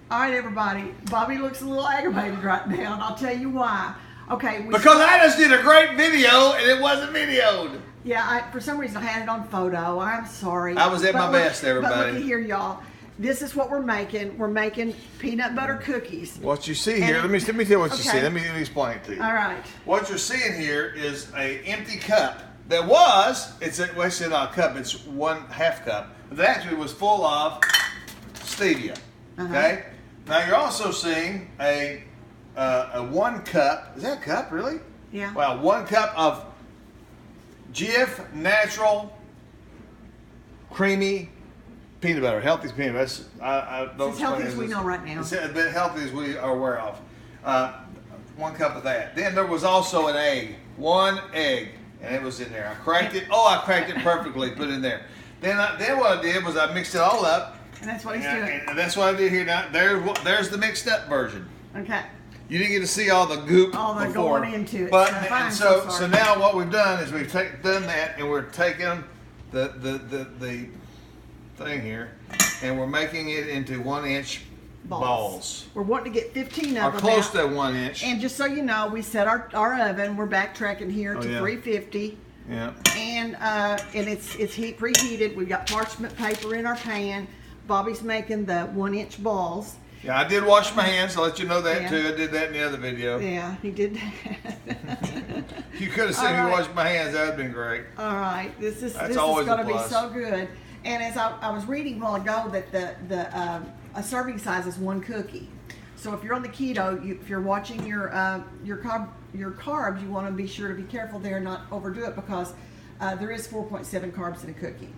All right, everybody. Bobby looks a little aggravated right now, and I'll tell you why. Okay. Because I just did a great video, and it wasn't videoed. Yeah, for some reason I had it on photo. I'm sorry. I was at my best, everybody. But look here, y'all. This is what we're making. We're making peanut butter cookies. What you see here, let me tell you what you see. Okay. Let me explain it to you. All right. What you're seeing here is a empty cup that was, it's not a cup, it's 1/2 cup. But that actually was full of stevia. Okay? Now you're also seeing a 1 cup, is that a cup really? Yeah. Well, 1 cup of Jif natural creamy peanut butter, healthy peanut butter. It's as healthy as we know right now. It's as healthy as we are aware of. 1 cup of that. Then there was also an egg, 1 egg, and it was in there. I cracked it. Oh, I cracked it perfectly. Put it in there. Then what I did was I mixed it all up. And that's what he's doing. And that's what I did here. Now there's the mixed up version. Okay. You didn't get to see all the goop before. Going into it. But So now what we've done is we've done that, and we're taking the thing here, and we're making it into 1-inch balls. We're wanting to get 15 of them. Or close to 1 inch. And just so you know, we set our oven. We're backtracking here to 350. Yeah. And it's preheated. We've got parchment paper in our pan. Bobby's making the 1-inch balls. Yeah, I did wash my hands. I'll let you know that too. I did that in the other video. Yeah, he did that. You could have seen me wash my hands. That would have been great. All right, this is going to be so good. And as I was reading a while ago that a serving size is 1 cookie. So if you're on the keto, if you're watching your carbs, you want to be sure to be careful there and not overdo it, because there is 4.7 carbs in a cookie.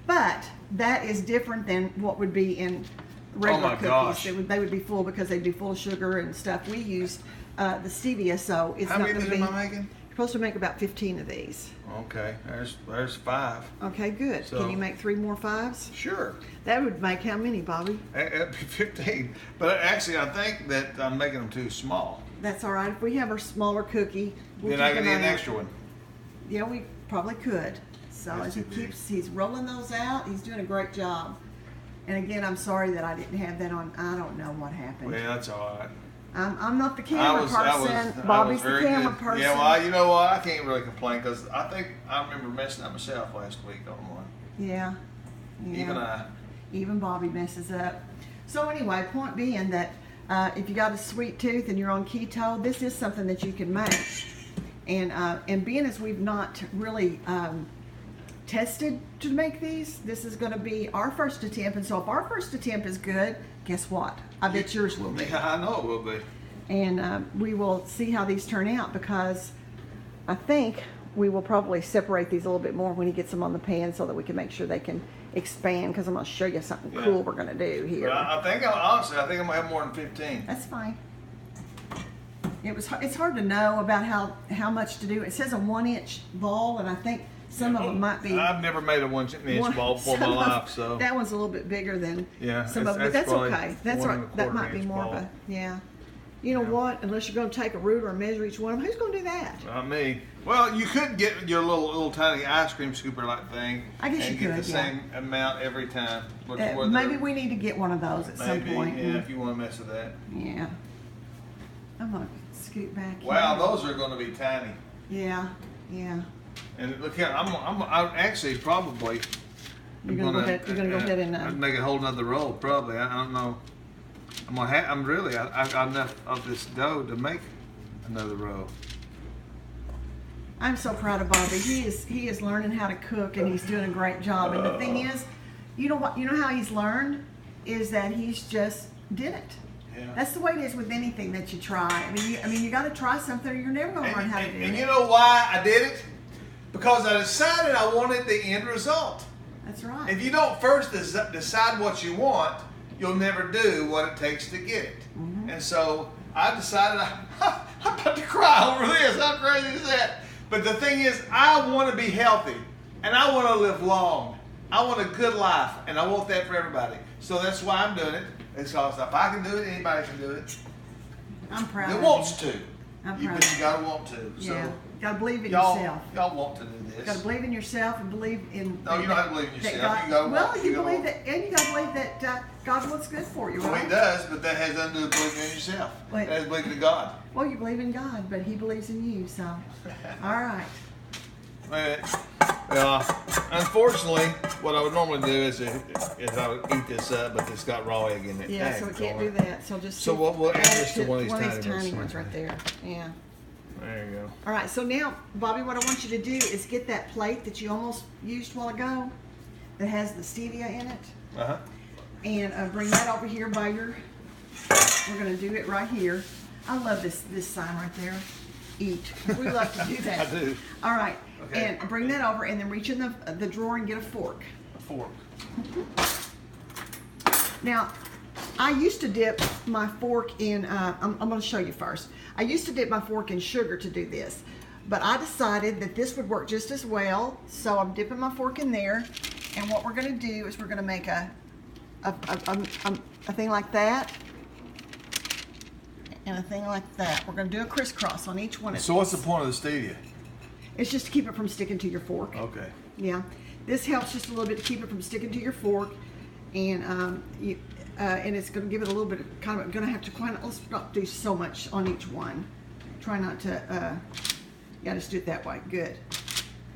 But that is different than what would be in regular cookies. Gosh. They would be full because they do full sugar and stuff. We use the stevia, so it's not going to be. How many am I making? You're supposed to make about 15 of these. Okay, there's 5. Okay, good. So, can you make 3 more 5s? Sure. That would make how many, Bobby? 15. But actually, I think that I'm making them too small. That's all right. If we have our smaller cookie, then I can eat an extra one. Yeah, we probably could. So as he's rolling those out, he's doing a great job. And again, I'm sorry that I didn't have that on. I don't know what happened. Well, that's all right. I'm not the camera person. Bobby's the camera person. Yeah, well, you know what? I can't really complain, because I think I remember messing up myself last week on one. Yeah. Even Bobby messes up. So anyway, point being that if you got a sweet tooth and you're on keto, this is something that you can make. And being as we've not really tested to make these, this is going to be our first attempt. And so if our first attempt is good, guess what? I bet yours will be. Yeah, I know it will be. And we will see how these turn out, because I think we will probably separate these a little bit more when he gets them on the pan, so that we can make sure they can expand, because I'm going to show you something cool we're going to do here. Well, honestly, I think I'm going to have more than 15. That's fine. It's hard to know about how much to do. It says a 1-inch ball, and I think some of them might be. I've never made a 1-inch ball before in my life, so that one's a little bit bigger than some of them, but that's okay. That's right. That might be more of a You know what? Unless you're going to take a ruler and measure each one of them, who's going to do that? Not me. Well, you could get your little tiny ice cream scooper like thing. I guess you could. And get the same amount every time. Maybe we need to get one of those at some point. Yeah, if you want to mess with that. Yeah. I'm going to scoot back. Wow, those are going to be tiny. Yeah. And look here, I'm actually probably. You're going to go ahead and. I'd make a whole nother roll, probably. I don't know. I've got enough of this dough to make another roll. I'm so proud of Bobby. He is learning how to cook, and he's doing a great job. And the thing is, you know how he's learned is that he's just did it. Yeah. That's the way it is with anything that you try. I mean, you got to try something, or you're never going to learn how to do it. And you know why I did it? Because I decided I wanted the end result. That's right. If you don't first decide what you want, you'll never do what it takes to get it. Mm-hmm. And so I decided I'm about to cry over this. How crazy is that? But the thing is, I want to be healthy, and I want to live long. I want a good life, and I want that for everybody. So that's why I'm doing it. Because if I can do it, anybody can do it. I'm proud. It wants to. But you gotta want to. Yeah. So gotta believe in yourself. Y'all want to do this. Gotta believe in yourself and believe in. No, you don't have to believe in yourself. You gotta believe that God wants good for you, right? Well, He does, but that has nothing to do with believing in yourself. That has believing in God. Well, you believe in God, but He believes in you, so. All right. Well, unfortunately, what I would normally do is I would eat this up, but it's got raw egg in it. Yeah, so we can't do that. So just we'll add this to one of these tiny ones right there. Yeah. There you go. All right, so now, Bobby, what I want you to do is get that plate that you almost used a while ago that has the stevia in it. Uh-huh. And bring that over here by your, we're going to do it right here. I love this sign right there. Eat. We love to do that. I do. All right. Okay. And bring that over and then reach in the drawer and get a fork. A fork. Now, I used to dip my fork in, I'm going to show you first. I used to dip my fork in sugar to do this, but I decided that this would work just as well, so I'm dipping my fork in there, and what we're going to do is we're going to make a thing like that, and a thing like that. We're going to do a crisscross on each one of So these. what's the point of the stevia? It's just to keep it from sticking to your fork. Okay. Yeah, this helps just a little bit to keep it from sticking to your fork, and and it's going to give it a little bit of kind of going to have to let's not do so much on each one. Try not to. Yeah, just do it that way. Good.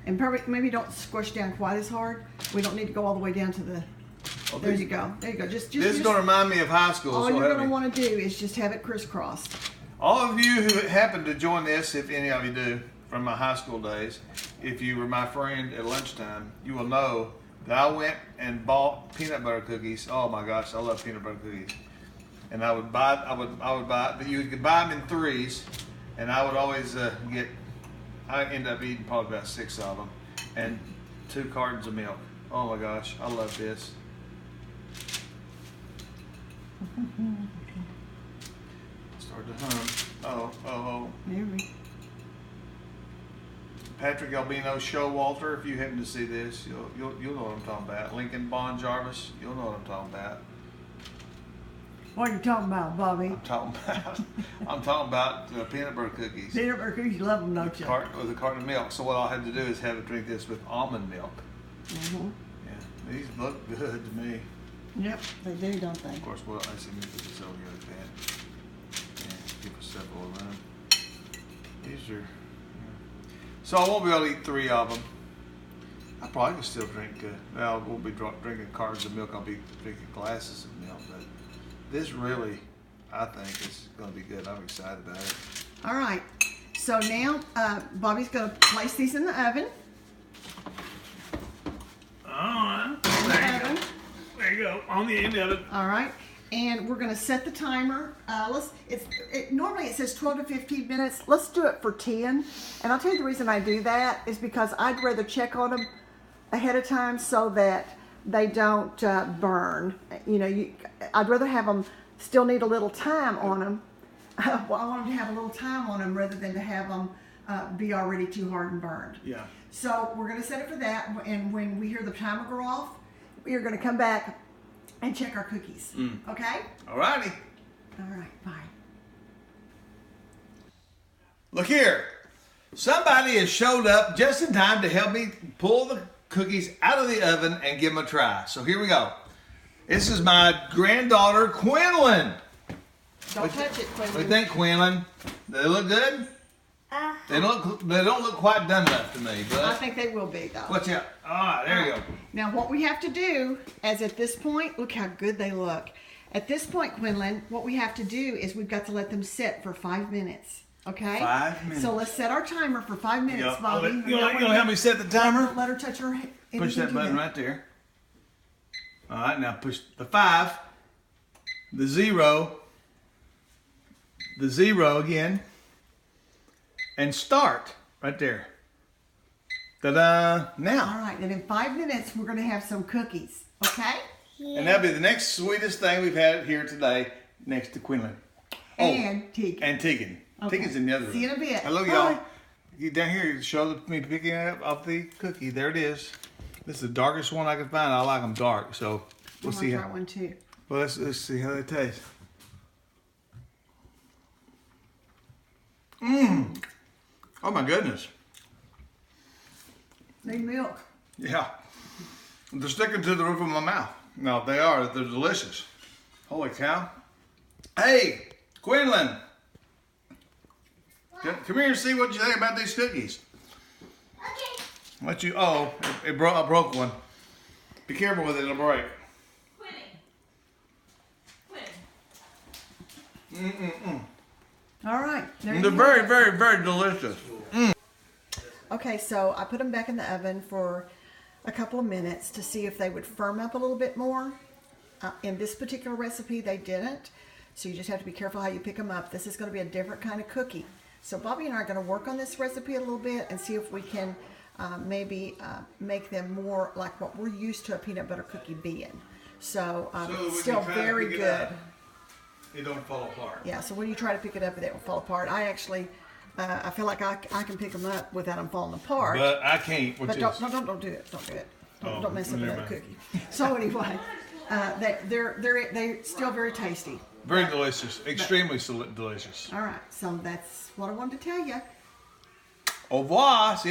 And probably maybe don't squish down quite as hard. We don't need to go all the way down to the. Oh, there you go. There you go. Just this is going to remind me of high school. All you're going to want to do is just have it crisscrossed. All of you who happen to join this, if any of you do, from my high school days, if you were my friend at lunchtime, you will know that I went and bought peanut butter cookies. Oh my gosh, I love peanut butter cookies. And I would buy, but you could buy them in threes, and I would always I end up eating probably about 6 of them, and 2 cartons of milk. Oh my gosh, I love this. Start to hum. Oh. Maybe. Patrick Albino Showalter, if you happen to see this, you'll know what I'm talking about. Lincoln Bond Jarvis, you'll know what I'm talking about. What are you talking about, Bobby? I'm talking about peanut butter cookies. Peanut butter cookies, you love them, don't you? With a carton of milk. So what I'll have to do is have a drink this with almond milk. Mm-hmm. Yeah, these look good to me. Yep, they do, don't they? Of course, well, I see me put this over here like that. Yeah, give us several of them. These are. So I won't be able to eat 3 of them. I probably can still drink. I won't be drinking cartons of milk. I'll be drinking glasses of milk. But this really, I think, is going to be good. I'm excited about it. All right. So now Bobby's going to place these in the oven. All right. There you go. On the end of it. All right. And we're going to set the timer. Normally it says 12 to 15 minutes. Let's do it for 10. And I'll tell you the reason I do that is because I'd rather check on them ahead of time so that they don't burn. You know, I'd rather have them still need a little time on them. Well, I want them to have a little time on them rather than to have them be already too hard and burned. Yeah. So we're going to set it for that. And when we hear the timer go off, we are going to come back and check our cookies. Okay? All righty. All right, bye. Look here. Somebody has showed up just in time to help me pull the cookies out of the oven and give them a try. So here we go. This is my granddaughter, Quinlyn. Don't touch it, Quinlyn. What do you think, Quinlyn? Do they look good? They don't look quite done enough to me, but I think they will be, though. watch out. All right, there you go. Now, what we have to do, as at this point, look how good they look. At this point, Quinlyn, what we have to do is we've got to let them sit for 5 minutes. Okay? 5 minutes. So let's set our timer for 5 minutes, Bobby. You gonna help me set the timer? Let her touch her. Push that button right there. All right, now push the 5, the 0 again, and start right there. Ta-da! Now. All right, and in 5 minutes, we're going to have some cookies. Okay? And that'll be the next sweetest thing we've had here today, next to Quinlyn. And Tegan. And Tegan. Okay. Tegan's in the other room. See you in a bit. Hello, y'all. You down here, show me picking up the cookie. There it is. This is the darkest one I can find. I like them dark, so we'll see. I'm gonna try one too. Well, let's see how they taste. Oh my goodness. Need milk. Yeah. They're sticking to the roof of my mouth. No, they are. They're delicious. Holy cow. Hey, Quinlyn. Come here and see what you think about these cookies. Okay. What you? Oh, I broke one. Be careful with it; it'll break. All right. They're very, very, very delicious. Okay, so I put them back in the oven for a couple of minutes to see if they would firm up a little bit more. In this particular recipe, they didn't. So you just have to be careful how you pick them up. This is going to be a different kind of cookie. So Bobby and I are going to work on this recipe a little bit and see if we can maybe make them more like what we're used to a peanut butter cookie being. So, it's still very good. It don't fall apart. Yeah, so when you try to pick it up, it will fall apart. I actually, I feel like I can pick them up without them falling apart. But I can't. But don't do it. Don't do it. Don't mess up another cookie. So anyway, they're still very tasty. Very delicious. Extremely delicious. All right, so that's what I wanted to tell you. Au revoir. See you